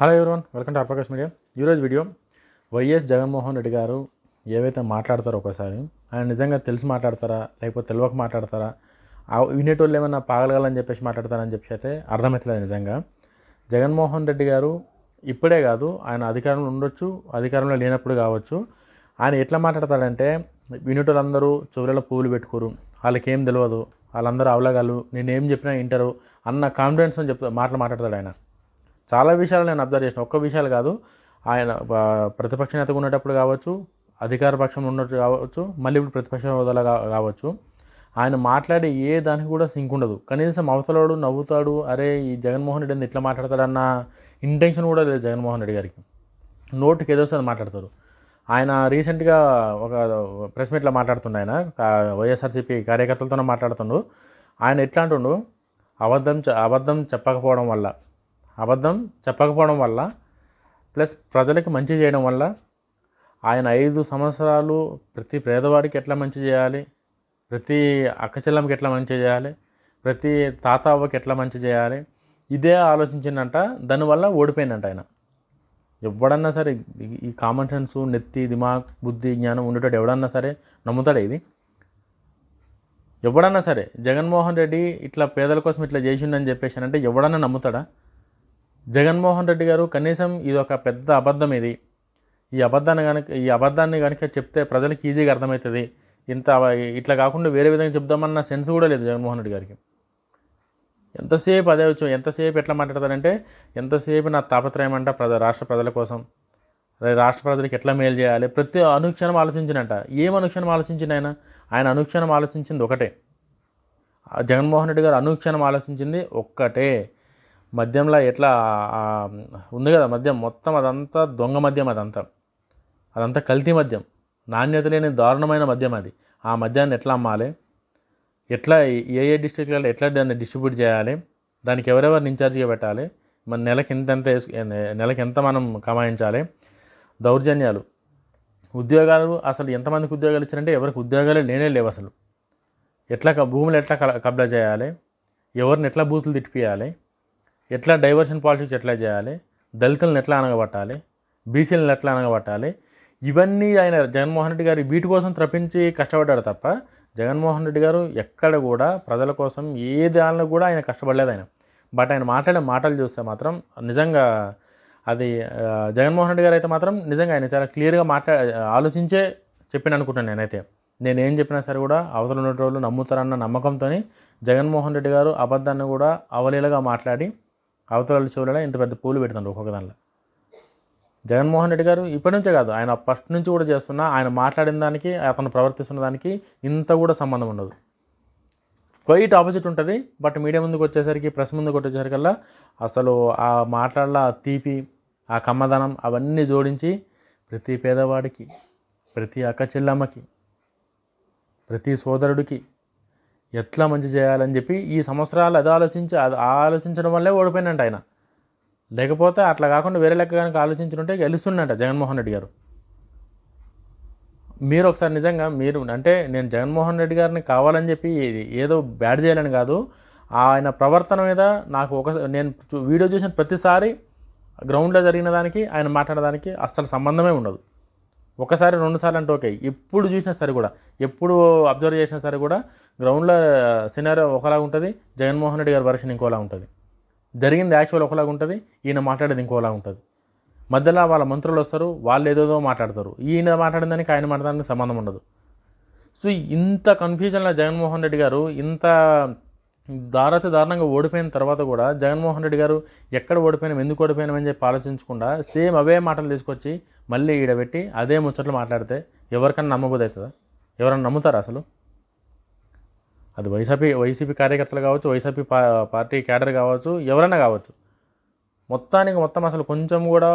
Hello everyone, welcome to ఆర్పకాష్ media. ఈరోజు video YS Jaganmohan Reddy గారు ఏవైతే మాట్లాడతారో ఒకసారి ఆయన నిజంగా తెలిసి మాట్లాడతారా లేకపోతే తెలియక మాట్లాడతారా, వినేటోళ్ళు ఏమన్నా పాగలగాలని చెప్పేసి మాట్లాడతారని చెప్పి అయితే అర్థమవుతలేదు. నిజంగా జగన్మోహన్ రెడ్డి గారు ఇప్పుడే కాదు, ఆయన అధికారంలో ఉండొచ్చు, అధికారంలో లేనప్పుడు కావచ్చు, ఆయన ఎట్లా మాట్లాడతాడంటే వినేటోళ్ళందరూ చెవులలో పువ్వులు పెట్టుకోరు, వాళ్ళకేం తెలియదు, వాళ్ళందరూ అవలగాలు, నేనేం చెప్పినా వింటారు అన్న కాన్ఫిడెన్స్తో మాట్లాడతాడు ఆయన. చాలా విషయాలు నేను అబ్జర్వ్ చేసిన, ఒక్క విషయాలు కాదు, ఆయన ప్రతిపక్ష నేతగా ఉండేటప్పుడు కావచ్చు, అధికార పక్షంలో ఉన్నట్టు కావచ్చు, మళ్ళీ ఇప్పుడు ప్రతిపక్ష హోదాలో కావచ్చు, ఆయన మాట్లాడే ఏ దానికి కూడా సింక్ ఉండదు. కనీసం అవతలాడు నవ్వుతాడు, అరే ఈ జగన్మోహన్ రెడ్డి ఇట్లా మాట్లాడతాడన్న ఇంటెన్షన్ కూడా లేదు జగన్మోహన్ రెడ్డి గారికి. నోటికి ఏదో వస్తుంది మాట్లాడతారు. ఆయన రీసెంట్గా ఒక ప్రెస్ మీట్లో మాట్లాడుతుండే, ఆయన వైఎస్ఆర్సీపీ కార్యకర్తలతోనే మాట్లాడుతుండు. ఆయన ఎట్లా అంటుండు, అబద్ధం చెప్పకపోవడం వల్ల ప్లస్ ప్రజలకి మంచి చేయడం వల్ల ఆయన 5 సంవత్సరాలు ప్రతి పేదవాడికి ఎట్లా మంచి చేయాలి, ప్రతి అక్కచెల్లెమ్మకి ఎట్లా మంచి చేయాలి, ప్రతి తాత అవ్వకి ఎట్లా మంచి చేయాలి, ఇదే ఆలోచించిందంట. దానివల్ల ఓడిపోయిందంట ఆయన. ఎవడన్నా సరే ఈ కామన్ సెన్స్, నెత్తి, దిమాగ్, బుద్ధి, జ్ఞానం ఉండేటట్టు ఎవడన్నా సరే నమ్ముతాడే ఇది? ఎవడన్నా సరే జగన్మోహన్ రెడ్డి ఇట్లా పేదల కోసం ఇట్లా చేసిండని చెప్పేసి అంటే ఎవడన్నా నమ్ముతాడా? జగన్మోహన్ రెడ్డి గారు కనీసం ఇది ఒక పెద్ద అబద్ధం, ఈ అబద్ధాన్ని కనుక చెప్తే ప్రజలకు ఈజీగా అర్థమవుతుంది, ఇట్లా కాకుండా వేరే విధంగా చెప్దామన్న సెన్స్ కూడా లేదు జగన్మోహన్ రెడ్డి గారికి. ఎంతసేపు అదే ఎంతసేపు ఎట్లా మాట్లాడతారంటే, ఎంతసేపు నా తాపత్రయం అంట రాష్ట్ర ప్రజల కోసం, రాష్ట్ర ప్రజలకు ఎట్లా మేలు చేయాలి, ప్రతి అనుక్షణం ఆలోచించినంట. ఏం అనుక్షణం ఆలోచించింది ఆయన అనుక్షణం ఆలోచించింది ఒకటే. జగన్మోహన్ రెడ్డి గారు అనుక్షణం ఆలోచించింది ఒక్కటే, మద్యంలో ఎట్లా ఉంది కదా మద్యం, మొత్తం అదంతా దొంగ మద్యం, అదంతా కల్తీ మద్యం, నాణ్యత లేని దారుణమైన మద్యం అది. ఆ మద్యాన్ని ఎట్లా అమ్మాలి, ఎట్లా ఏ డిస్ట్రిక్ట్లలో ఎట్లా దాన్ని డిస్ట్రిబ్యూట్ చేయాలి, దానికి ఎవరెవరిని ఇన్ఛార్జిగా పెట్టాలి, మన నెలకి ఎంత మనం కమాయించాలి, దౌర్జన్యాలు, ఉద్యోగాలు, అసలు ఎంతమందికి ఉద్యోగాలు ఇచ్చారంటే ఎవరికి ఉద్యోగాలే లేవు అసలు. భూములు ఎట్లా కబ్జా చేయాలి, ఎవరిని ఎట్లా బూతులు తిట్టిపియాలి, ఎట్లా డైవర్షన్ పాలిటిక్స్ ఎట్లా చేయాలి, దళితులను ఎట్లా అనగబట్టాలి, బీసీలను ఎట్లా అనగబట్టాలి, ఇవన్నీ ఆయన జగన్మోహన్ రెడ్డి గారు వీటి కోసం తప్పించి కష్టపడ్డాడు తప్ప, జగన్మోహన్ రెడ్డి గారు ఎక్కడ కూడా ప్రజల కోసం ఏ దానిలో కూడా ఆయన కష్టపడలేదు ఆయన. బట్ ఆయన మాట్లాడే మాటలు చూస్తే మాత్రం నిజంగా అది జగన్మోహన్ రెడ్డి గారు అయితే మాత్రం నిజంగా ఆయన చాలా క్లియర్గా ఆలోచించే చెప్పిన అనుకుంటాను నేనైతే. నేనేం చెప్పినా సరే కూడా అవతల ఉన్నటోళ్ళు నమ్ముతారన్న నమ్మకంతో జగన్మోహన్ రెడ్డి గారు అబద్ధాన్ని కూడా అవలీలగా మాట్లాడి అవతల చెవులలో ఇంత పెద్ద పూలు పెడుతున్నారు ఒక్కొక్క దానిలో. జగన్మోహన్ రెడ్డి గారు ఇప్పటి నుంచే కాదు, ఆయన ఫస్ట్ నుంచి కూడా చేస్తున్నా, ఆయన మాట్లాడిన దానికి అతను ప్రవర్తిస్తున్న దానికి ఇంత కూడా సంబంధం ఉండదు, క్వైట్ ఆపోజిట్ ఉంటుంది. బట్ మీడియా ముందుకు వచ్చేసరికి, ప్రెస్ ముందుకు వచ్చేసరికల్లా అసలు ఆ మాట్లాడాల తీపి, ఆ కమ్మదనం అవన్నీ జోడించి ప్రతి పేదవాడికి, ప్రతి అక్క చెల్లమ్మకి, ప్రతి సోదరుడికి ఎట్లా మంచి చేయాలని చెప్పి ఈ సంవత్సరాలు అది ఆలోచించడం వల్లే ఓడిపోయినంట ఆయన. లేకపోతే అట్లా కాకుండా వేరే లెక్క కనుక ఆలోచించుంటే గెలుస్తున్నట్ట జగన్మోహన్ రెడ్డి గారు. మీరు ఒకసారి నిజంగా అంటే నేను జగన్మోహన్ రెడ్డి గారిని కావాలని చెప్పి ఏదో బ్యాడ్ చేయాలని కాదు, ఆయన ప్రవర్తన మీద నాకు నేను వీడియో చూసిన ప్రతిసారి గ్రౌండ్లో జరిగిన దానికి ఆయన మాట్లాడడానికి అస్సలు సంబంధమే ఉండదు. ఒకసారి 2 సార్లు అంటే ఓకే, ఎప్పుడు చూసినా సరే కూడా, ఎప్పుడు అబ్జర్వ్ చేసినా సరే కూడా గ్రౌండ్లో సినారియో ఒకలాగా ఉంటుంది, జగన్మోహన్ రెడ్డి గారి వర్షన్ ఇంకోలా ఉంటుంది, జరిగింది యాక్చువల్ ఒకలాగా ఉంటుంది, ఈయన మాట్లాడేది ఇంకోలా ఉంటుంది. మధ్యలో వాళ్ళ మంత్రులు వస్తారు, వాళ్ళు ఏదేదో మాట్లాడతారు, ఈయన మాట్లాడిన దానికి ఆయన మాట్లాడడానికి సంబంధం ఉండదు. సో ఇంత కన్ఫ్యూజన్లో జగన్మోహన్ రెడ్డి గారు ఇంత దారుణంగా ఓడిపోయిన తర్వాత కూడా జగన్మోహన్ రెడ్డి గారు ఎక్కడ ఓడిపోయినాం, ఎందుకు ఓడిపోయినామని చెప్పి ఆలోచించకుండా సేమ్ అవే మాటలు తీసుకొచ్చి మళ్ళీ ఈడబెట్టి అదే ముచ్చట్లు మాట్లాడితే ఎవరికన్నా నమ్మబోదు అవుతుందా? ఎవరన్నా నమ్ముతారా అసలు? అది వైసీపీ కార్యకర్తలు కావచ్చు, వైసీపీ పార్టీ క్యాడర్ కావచ్చు, ఎవరైనా కావచ్చు, మొత్తం అసలు కొంచెం కూడా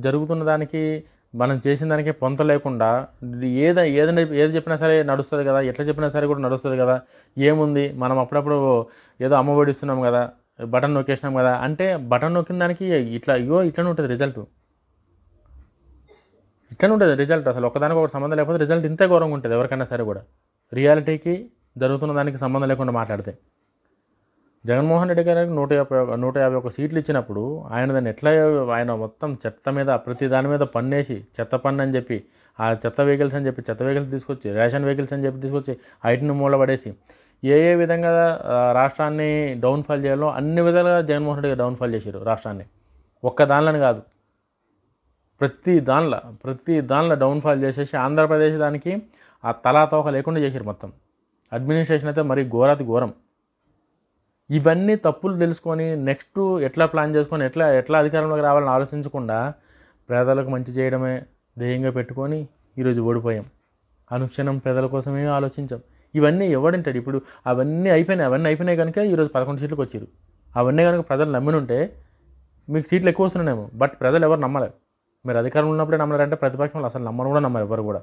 జరుగుతున్న దానికి, మనం చేసిన దానికి పొంత లేకుండా ఏది చెప్పినా సరే నడుస్తుంది కదా, ఎట్లా చెప్పినా సరే కూడా నడుస్తుంది కదా, ఏముంది మనం అప్పుడప్పుడు ఏదో అమ్మఒడి ఇస్తున్నాం కదా, బటన్ నొక్కేసినాం కదా అంటే బటన్ నొక్కిన దానికి ఇట్లనే ఉంటుంది రిజల్ట్. అసలు ఒకదానికి ఒకటి సంబంధం లేకపోతే రిజల్ట్ ఇంతే ఘోరంగా ఉంటుంది ఎవరికైనా సరే కూడా, రియాలిటీకి జరుగుతున్న దానికి సంబంధం లేకుండా మాట్లాడితే. జగన్మోహన్ రెడ్డి గారికి 151 సీట్లు ఇచ్చినప్పుడు ఆయన దాన్ని ఎట్లా ఆయన మొత్తం చెత్త మీద ప్రతి దాని మీద పన్నేసి చెత్త పన్ను అని చెప్పి ఆ చెత్త వెహికల్స్ అని చెప్పి చెత్త వెహికల్స్ తీసుకొచ్చి రేషన్ వెహికల్స్ అని చెప్పి తీసుకొచ్చి ఐటీని మూలపడేసి ఏ విధంగా రాష్ట్రాన్ని డౌన్ఫాల్ చేయాలో అన్ని విధాలుగా జగన్మోహన్ రెడ్డి గారు డౌన్ఫాల్ చేశారు రాష్ట్రాన్ని. ఒక్క దానిలోని కాదు, ప్రతి దానిలో డౌన్ఫాల్ చేసేసి ఆంధ్రప్రదేశ్ దానికి ఆ తలాతోక లేకుండా చేశారు మొత్తం. అడ్మినిస్ట్రేషన్ అయితే మరీ ఘోరాతి ఘోరం. ఇవన్నీ తప్పులు తెలుసుకొని నెక్స్ట్ ఎట్లా ప్లాన్ చేసుకొని ఎట్లా అధికారంలోకి రావాలని ఆలోచించకుండా పేదలకు మంచి చేయడమే ధ్యేయంగా పెట్టుకొని ఈరోజు ఓడిపోయాం. అనుక్షణం పేదల కోసమే ఆలోచించాం. ఇవన్నీ ఎవడంటాడు ఇప్పుడు? అవన్నీ అయిపోయినాయి కనుక ఈరోజు 11 సీట్లకు వచ్చారు. అవన్నీ కనుక ప్రజలు నమ్మినుంటే మీకు సీట్లు ఎక్కువ వస్తున్నాయేమో. బట్ ప్రజలు ఎవరు నమ్మలేరు. మీరు అధికారంలో ఉన్నప్పుడే నమ్మలేరంటే ప్రతిపక్షంలో అసలు నమ్మరు కూడా నమ్మరు ఎవరు కూడా.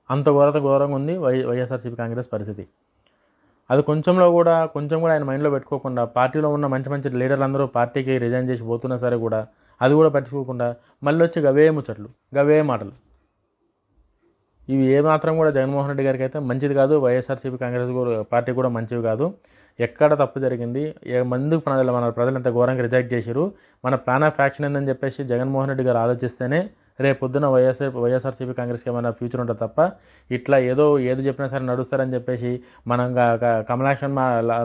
అంత ఘోరంగా ఉంది వైఎస్ఆర్సీపీ కాంగ్రెస్ పరిస్థితి. అది కొంచెం కూడా ఆయన మైండ్లో పెట్టుకోకుండా పార్టీలో ఉన్న మంచి లీడర్లు అందరూ పార్టీకి రిజైన్ చేసి పోతున్నా సరే కూడా అది కూడా పట్టించుకోకుండా మళ్ళీ వచ్చి గవే ముచ్చట్లు, గవే మాటలు. ఇవి ఏమాత్రం కూడా జగన్మోహన్ రెడ్డి గారికి అయితే మంచిది కాదు. వైఎస్ఆర్సీపీ కాంగ్రెస్ పార్టీ కూడా మంచివి కాదు. ఎక్కడ తప్పు జరిగింది, మందుకు మన ప్రజలు ఎంత ఘోరంగా రిజెక్ట్ చేశారు, మన ప్లాన్ ఆఫ్ యాక్షన్ ఏందని చెప్పేసి జగన్మోహన్ రెడ్డి గారు ఆలోచిస్తేనే రేపు పొద్దున వైఎస్ఆర్సీపీ కాంగ్రెస్కి ఏమైనా ఫ్యూచర్ ఉంటుంది తప్ప ఇట్లా ఏది చెప్పినా సరే నడుస్తారని చెప్పేసి మనం కమలాక్షన్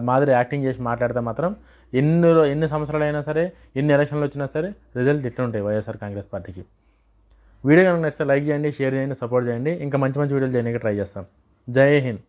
మాదిరి యాక్టింగ్ చేసి మాట్లాడితే మాత్రం ఎన్ని సంవత్సరాలు అయినా సరే, ఎన్ని ఎలక్షన్లు వచ్చినా సరే రిజల్ట్ ఇట్లా ఉంటాయి వైఎస్ఆర్ కాంగ్రెస్ పార్టీకి. వీడియో కనుక నచ్చితే లైక్ చేయండి, షేర్ చేయండి, సపోర్ట్ చేయండి. ఇంకా మంచి వీడియోలు చేయడానికి ట్రై చేస్తాం. జై హింద్.